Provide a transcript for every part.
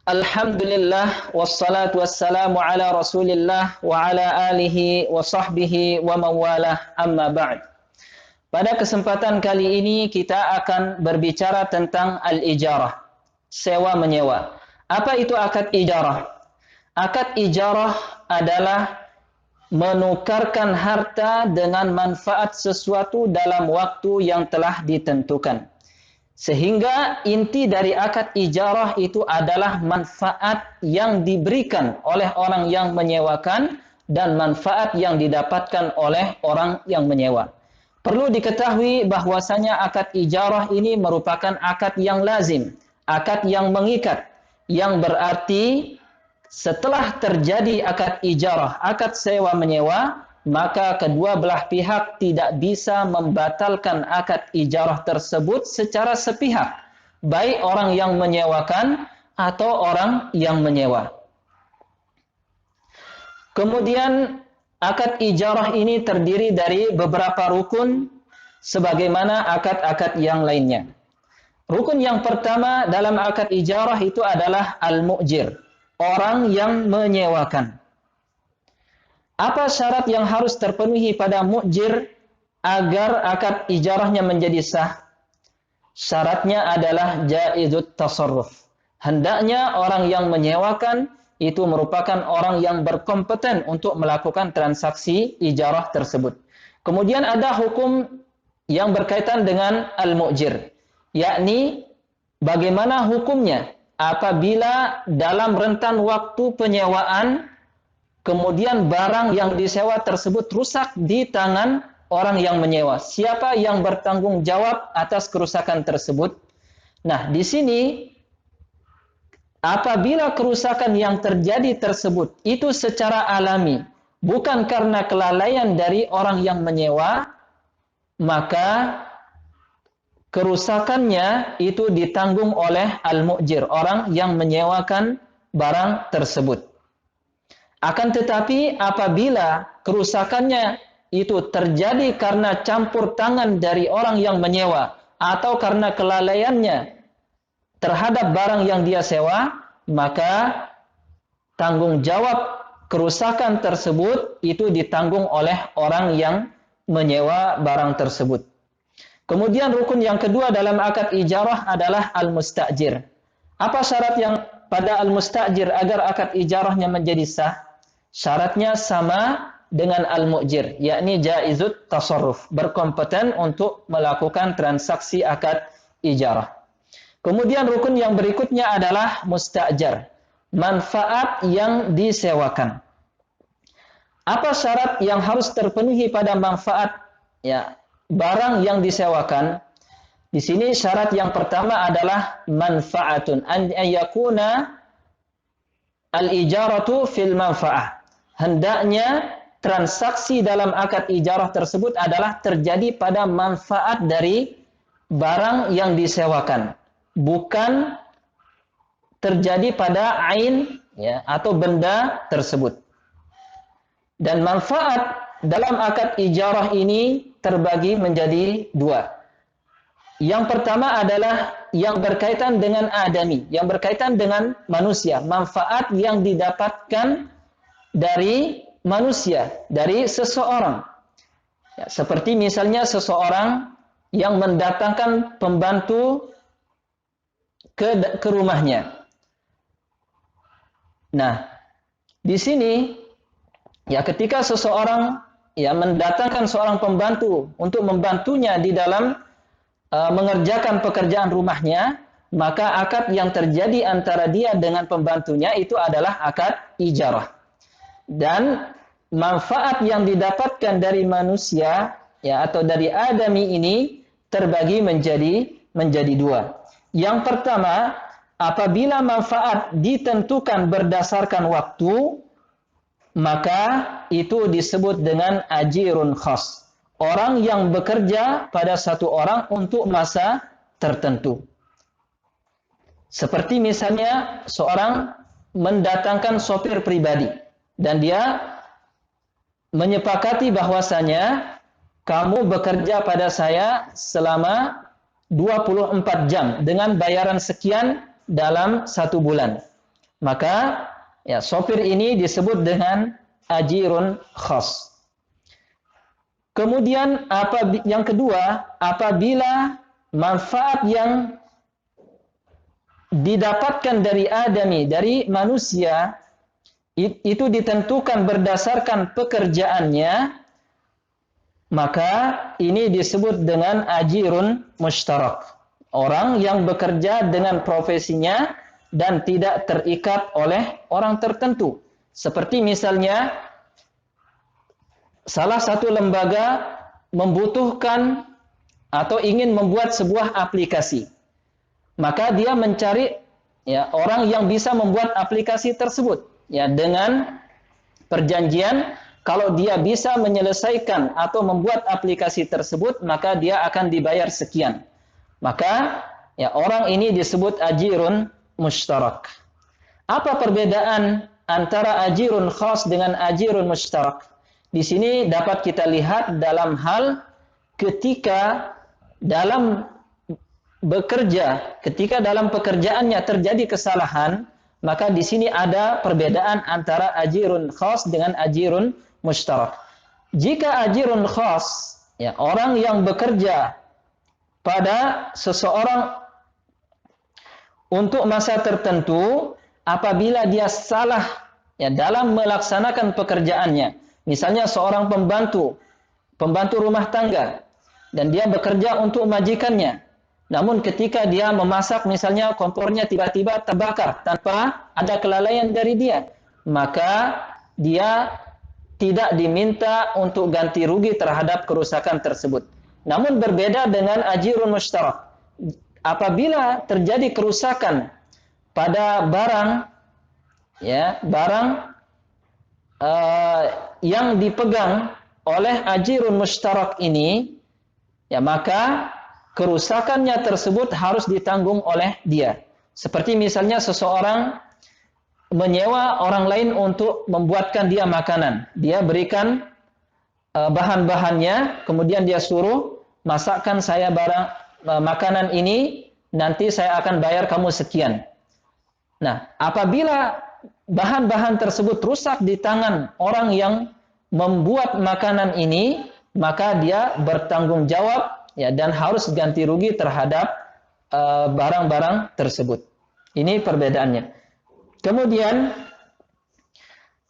Alhamdulillah wassalatu wassalamu ala Rasulillah wa ala alihi wa sahbihi wa mawalah amma ba'd. Pada kesempatan kali ini kita akan berbicara tentang al-ijarah, sewa menyewa. Apa itu akad ijarah? Akad ijarah adalah menukarkan harta dengan manfaat sesuatu dalam waktu yang telah ditentukan. Sehingga inti dari akad ijarah itu adalah manfaat yang diberikan oleh orang yang menyewakan dan manfaat yang didapatkan oleh orang yang menyewa. Perlu diketahui bahwasanya akad ijarah ini merupakan akad yang lazim, akad yang mengikat, yang berarti setelah terjadi akad ijarah, akad sewa menyewa, maka kedua belah pihak tidak bisa membatalkan akad ijarah tersebut secara sepihak, baik orang yang menyewakan atau orang yang menyewa. Kemudian akad ijarah ini terdiri dari beberapa rukun sebagaimana akad-akad yang lainnya. Rukun yang pertama dalam akad ijarah itu adalah al-mu'jir, orang yang menyewakan. Apa syarat yang harus terpenuhi pada mu'jir agar akad ijarahnya menjadi sah? Syaratnya adalah jaizut tasarruf. Hendaknya orang yang menyewakan itu merupakan orang yang berkompeten untuk melakukan transaksi ijarah tersebut. Kemudian ada hukum yang berkaitan dengan al-mu'jir, yakni bagaimana hukumnya apabila dalam rentan waktu penyewaan kemudian barang yang disewa tersebut rusak di tangan orang yang menyewa. Siapa yang bertanggung jawab atas kerusakan tersebut? Nah, di sini apabila kerusakan yang terjadi tersebut itu secara alami, bukan karena kelalaian dari orang yang menyewa, maka kerusakannya itu ditanggung oleh al-mu'jir, orang yang menyewakan barang tersebut. Akan tetapi apabila kerusakannya itu terjadi karena campur tangan dari orang yang menyewa atau karena kelalaiannya terhadap barang yang dia sewa, maka tanggung jawab kerusakan tersebut itu ditanggung oleh orang yang menyewa barang tersebut. Kemudian rukun yang kedua dalam akad ijarah adalah al-mustajir. Apa syarat yang pada al-mustajir agar akad ijarahnya menjadi sah? Syaratnya sama dengan al-mu'jir, yakni jaizut tasarruf, berkompeten untuk melakukan transaksi akad ijarah. Kemudian rukun yang berikutnya adalah mustajar, manfaat yang disewakan. Apa syarat yang harus terpenuhi pada manfaat barang yang disewakan? Di sini syarat yang pertama adalah manfaatun, an yakuna al-ijaratu fil manfaah. Hendaknya transaksi dalam akad ijarah tersebut adalah terjadi pada manfaat dari barang yang disewakan, bukan terjadi pada ain atau benda tersebut. Dan manfaat dalam akad ijarah ini terbagi menjadi dua. Yang pertama adalah yang berkaitan dengan adami, yang berkaitan dengan manusia, manfaat yang didapatkan dari manusia, dari seseorang. Seperti misalnya seseorang yang mendatangkan pembantu ke rumahnya. Nah, di sini ketika seseorang mendatangkan seorang pembantu untuk membantunya di dalam mengerjakan pekerjaan rumahnya, maka akad yang terjadi antara dia dengan pembantunya itu adalah akad ijarah. Dan manfaat yang didapatkan dari manusia atau dari adami ini terbagi menjadi dua. Yang pertama, apabila manfaat ditentukan berdasarkan waktu, maka itu disebut dengan ajirun khas, orang yang bekerja pada satu orang untuk masa tertentu. Seperti misalnya seorang mendatangkan sopir pribadi dan dia menyepakati bahwasanya kamu bekerja pada saya selama 24 jam dengan bayaran sekian dalam 1 bulan. Maka ya sopir ini disebut dengan ajirun khas. Kemudian yang kedua, apabila manfaat yang didapatkan dari adami, dari manusia, itu ditentukan berdasarkan pekerjaannya, maka ini disebut dengan ajirun mushtarak. Orang yang bekerja dengan profesinya dan tidak terikat oleh orang tertentu. Seperti misalnya, salah satu lembaga membutuhkan atau ingin membuat sebuah aplikasi. Maka dia mencari ya orang yang bisa membuat aplikasi tersebut ya dengan perjanjian kalau dia bisa menyelesaikan atau membuat aplikasi tersebut maka dia akan dibayar sekian. Maka ya orang ini disebut ajirun mushtarak. Apa perbedaan antara ajirun khas dengan ajirun mushtarak? Di sini dapat kita lihat dalam hal ketika dalam bekerja, ketika dalam pekerjaannya terjadi kesalahan, maka di sini ada perbedaan antara ajirun khas dengan ajirun mushtarak. Jika ajirun khas, ya orang yang bekerja pada seseorang untuk masa tertentu, apabila dia salah ya dalam melaksanakan pekerjaannya, misalnya seorang pembantu rumah tangga, dan dia bekerja untuk majikannya. Namun ketika dia memasak misalnya kompornya tiba-tiba terbakar tanpa ada kelalaian dari dia, maka dia tidak diminta untuk ganti rugi terhadap kerusakan tersebut. Namun berbeda dengan ajirun mushtarak. Apabila terjadi kerusakan pada barang ya, yang dipegang oleh ajirun mushtarak ini, ya maka kerusakannya tersebut harus ditanggung oleh dia. Seperti misalnya seseorang menyewa orang lain untuk membuatkan dia makanan. Dia berikan bahan-bahannya, kemudian dia suruh, masakkan saya makanan ini, nanti saya akan bayar kamu sekian. Nah, apabila bahan-bahan tersebut rusak di tangan orang yang membuat makanan ini, maka dia bertanggung jawab ya dan harus ganti rugi terhadap barang-barang tersebut. Ini perbedaannya. Kemudian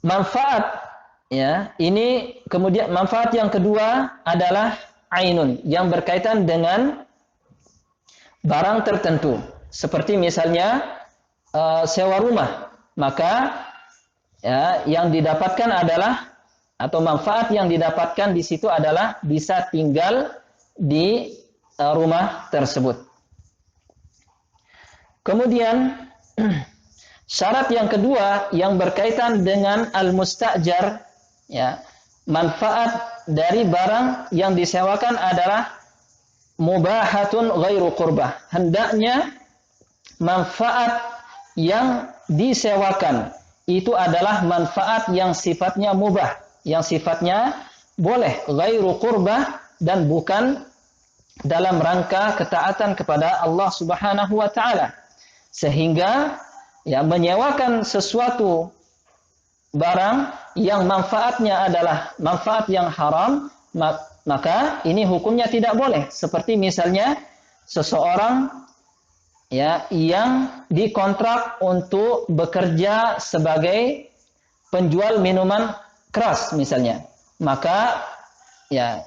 manfaat ya, ini kemudian manfaat yang kedua adalah ainun yang berkaitan dengan barang tertentu. Seperti misalnya sewa rumah, maka ya yang didapatkan adalah atau manfaat yang didapatkan di situ adalah bisa tinggal di rumah tersebut. Kemudian syarat yang kedua yang berkaitan dengan al-mustajar ya, manfaat dari barang yang disewakan adalah mubahatun ghairu qurbah. Hendaknya manfaat yang disewakan itu adalah manfaat yang sifatnya mubah, yang sifatnya boleh, ghairu qurbah, dan bukan dalam rangka ketaatan kepada Allah Subhanahu wa taala. Sehingga ya menyewakan sesuatu barang yang manfaatnya adalah manfaat yang haram, maka ini hukumnya tidak boleh. Seperti misalnya seseorang ya yang dikontrak untuk bekerja sebagai penjual minuman keras misalnya. Maka ya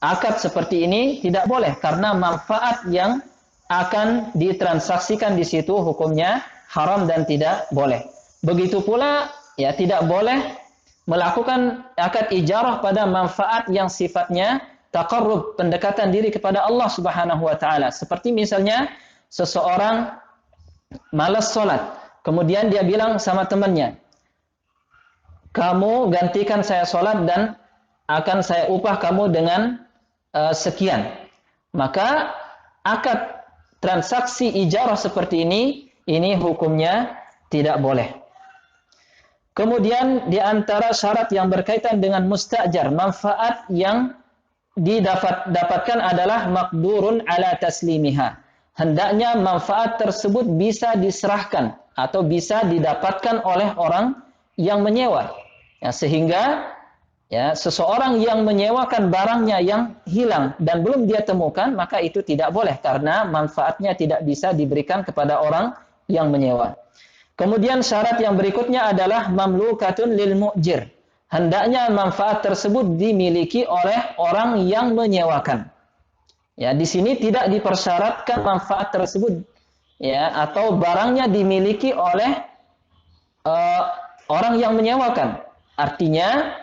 akad seperti ini tidak boleh karena manfaat yang akan ditransaksikan di situ hukumnya haram dan tidak boleh. Begitu pula ya tidak boleh melakukan akad ijarah pada manfaat yang sifatnya taqarrub, pendekatan diri kepada Allah Subhanahu wa taala. Seperti misalnya seseorang malas salat, kemudian dia bilang sama temannya, "Kamu gantikan saya salat dan akan saya upah kamu dengan sekian." Maka akad transaksi ijarah seperti ini hukumnya tidak boleh. Kemudian di antara syarat yang berkaitan dengan mustajar, manfaat yang didapatkan adalah maqdurun ala taslimiha. Hendaknya manfaat tersebut bisa diserahkan atau bisa didapatkan oleh orang yang menyewa. Ya, sehingga ya, seseorang yang menyewakan barangnya yang hilang dan belum dia temukan, maka itu tidak boleh karena manfaatnya tidak bisa diberikan kepada orang yang menyewa. Kemudian syarat yang berikutnya adalah mamlukatun lil mu'jir. Hendaknya manfaat tersebut dimiliki oleh orang yang menyewakan. Ya, di sini tidak dipersyaratkan manfaat tersebut ya atau barangnya dimiliki oleh orang yang menyewakan. Artinya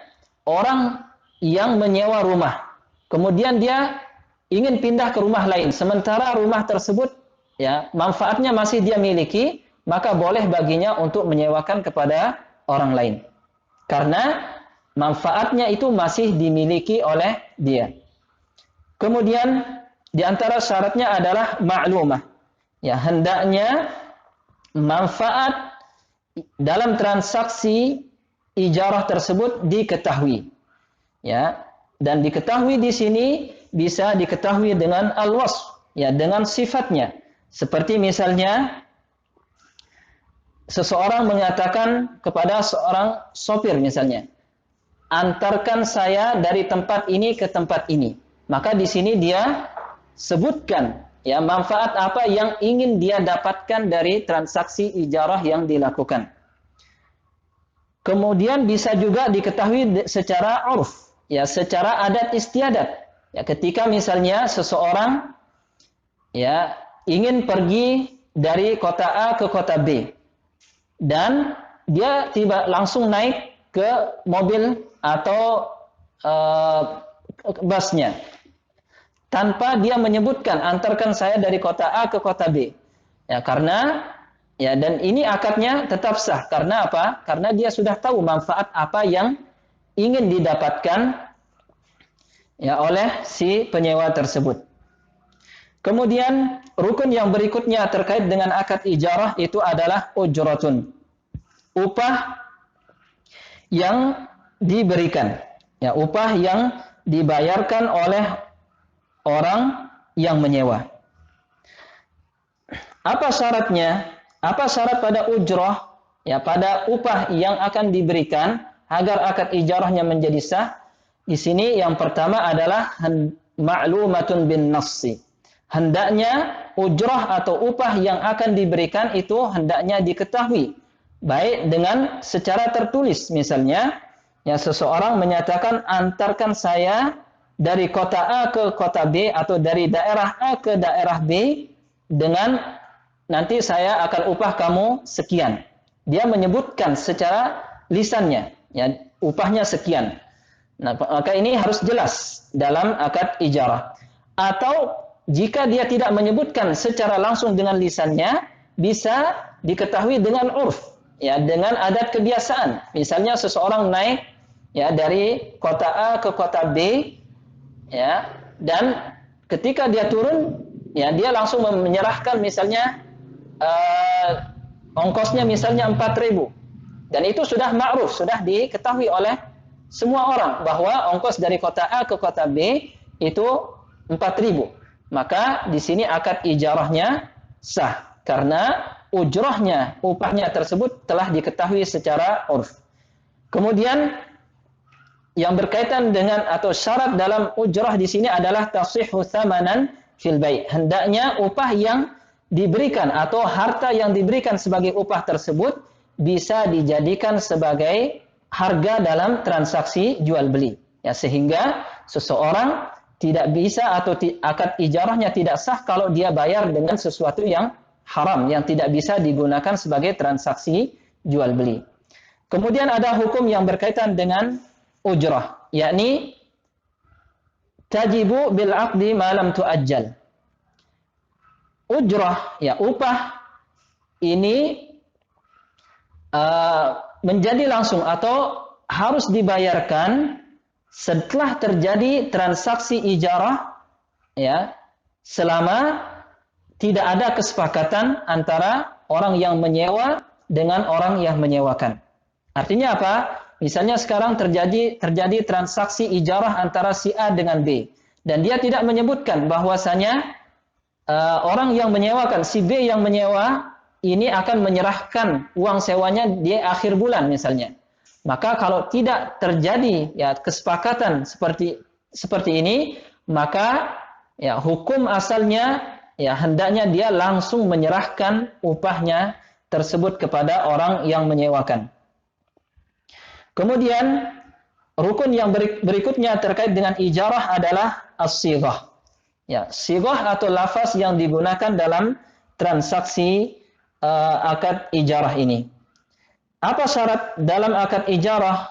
orang yang menyewa rumah, kemudian dia ingin pindah ke rumah lain, sementara rumah tersebut ya manfaatnya masih dia miliki, maka boleh baginya untuk menyewakan kepada orang lain. Karena manfaatnya itu masih dimiliki oleh dia. Kemudian di antara syaratnya adalah ma'lumah. Ya, hendaknya manfaat dalam transaksi ijarah tersebut diketahui. Ya, dan diketahui di sini bisa diketahui dengan al-wasf, ya, dengan sifatnya. Seperti misalnya seseorang mengatakan kepada seorang sopir misalnya, antarkan saya dari tempat ini ke tempat ini. Maka di sini dia sebutkan ya manfaat apa yang ingin dia dapatkan dari transaksi ijarah yang dilakukan. Kemudian bisa juga diketahui secara urf, ya, secara adat istiadat. Ya, ketika misalnya seseorang ya ingin pergi dari kota A ke kota B dan dia tiba langsung naik ke mobil atau busnya tanpa dia menyebutkan antarkan saya dari kota A ke kota B. Ya, karena ya dan ini akadnya tetap sah karena apa? Karena dia sudah tahu manfaat apa yang ingin didapatkan ya oleh si penyewa tersebut. Kemudian rukun yang berikutnya terkait dengan akad ijarah itu adalah ujratun. Upah yang diberikan. Ya, upah yang dibayarkan oleh orang yang menyewa. Apa syaratnya? Apa syarat pada ujrah? Ya, pada upah yang akan diberikan agar akad ijarahnya menjadi sah. Di sini yang pertama adalah ma'lumatun bin nassi. Hendaknya ujrah atau upah yang akan diberikan itu hendaknya diketahui baik dengan secara tertulis. Misalnya ya seseorang menyatakan antarkan saya dari kota A ke kota B atau dari daerah A ke daerah B dengan nanti saya akan upah kamu sekian. Dia menyebutkan secara lisannya ya upahnya sekian. Nah, maka ini harus jelas dalam akad ijarah. Atau jika dia tidak menyebutkan secara langsung dengan lisannya, bisa diketahui dengan urf, ya, dengan adat kebiasaan. Misalnya seseorang naik ya dari kota A ke kota B, ya, dan ketika dia turun, ya, dia langsung menyerahkan misalnya ongkosnya misalnya 4.000, dan itu sudah ma'ruf, sudah diketahui oleh semua orang bahwa ongkos dari kota A ke kota B itu 4.000. Maka di sini akad ijarahnya sah karena ujrahnya, upahnya tersebut telah diketahui secara urf. Kemudian yang berkaitan dengan atau syarat dalam ujrah di sini adalah tasihhu tsamanan fil bai'. Hendaknya upah yang diberikan atau harta yang diberikan sebagai upah tersebut bisa dijadikan sebagai harga dalam transaksi jual beli. Ya, sehingga seseorang tidak bisa atau akad ijarahnya tidak sah kalau dia bayar dengan sesuatu yang haram, yang tidak bisa digunakan sebagai transaksi jual beli. Kemudian ada hukum yang berkaitan dengan ujrah, yakni tajibu bil aqdi ma lam tuajjal. Ujrah, ya upah ini menjadi langsung atau harus dibayarkan setelah terjadi transaksi ijarah, ya, selama tidak ada kesepakatan antara orang yang menyewa dengan orang yang menyewakan. Artinya apa? Misalnya sekarang terjadi transaksi ijarah antara si A dengan B, dan dia tidak menyebutkan bahwasanya orang yang menyewakan, si B yang menyewa, ini akan menyerahkan uang sewanya di akhir bulan misalnya. Maka kalau tidak terjadi ya kesepakatan seperti ini, maka ya hukum asalnya ya hendaknya dia langsung menyerahkan upahnya tersebut kepada orang yang menyewakan. Kemudian rukun yang berikutnya terkait dengan ijarah adalah as-sighah. Ya, sighah atau lafaz yang digunakan dalam transaksi akad ijarah ini. Apa syarat dalam akad ijarah?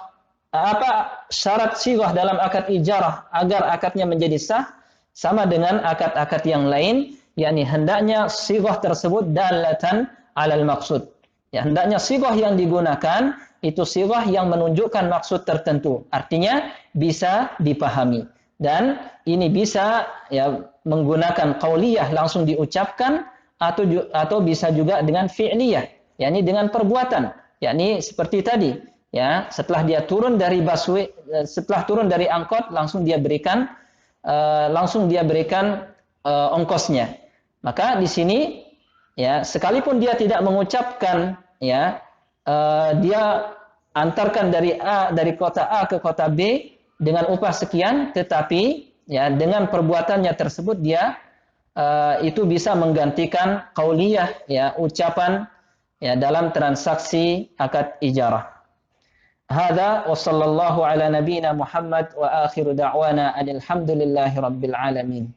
Apa syarat sighah dalam akad ijarah agar akadnya menjadi sah? Sama dengan akad-akad yang lain, yakni hendaknya sighah tersebut dalatan alal maqsud. Ya, hendaknya sighah yang digunakan itu sighah yang menunjukkan maksud tertentu. Artinya bisa dipahami. Dan ini bisa ya menggunakan qauliyah langsung diucapkan atau bisa juga dengan fi'liyah, yakni dengan perbuatan, yakni seperti tadi, ya, setelah dia turun dari busway, setelah turun dari angkot langsung dia berikan ongkosnya. Maka di sini ya sekalipun dia tidak mengucapkan ya dia antarkan dari kota A ke kota B dengan upah sekian, tetapi ya dengan perbuatannya tersebut dia itu bisa menggantikan qauliyah ya ucapan ya dalam transaksi akad ijarah. Hadza wa sallallahu ala nabiyyina Muhammad wa akhiru da'wana alhamdulillahi rabbil alamin.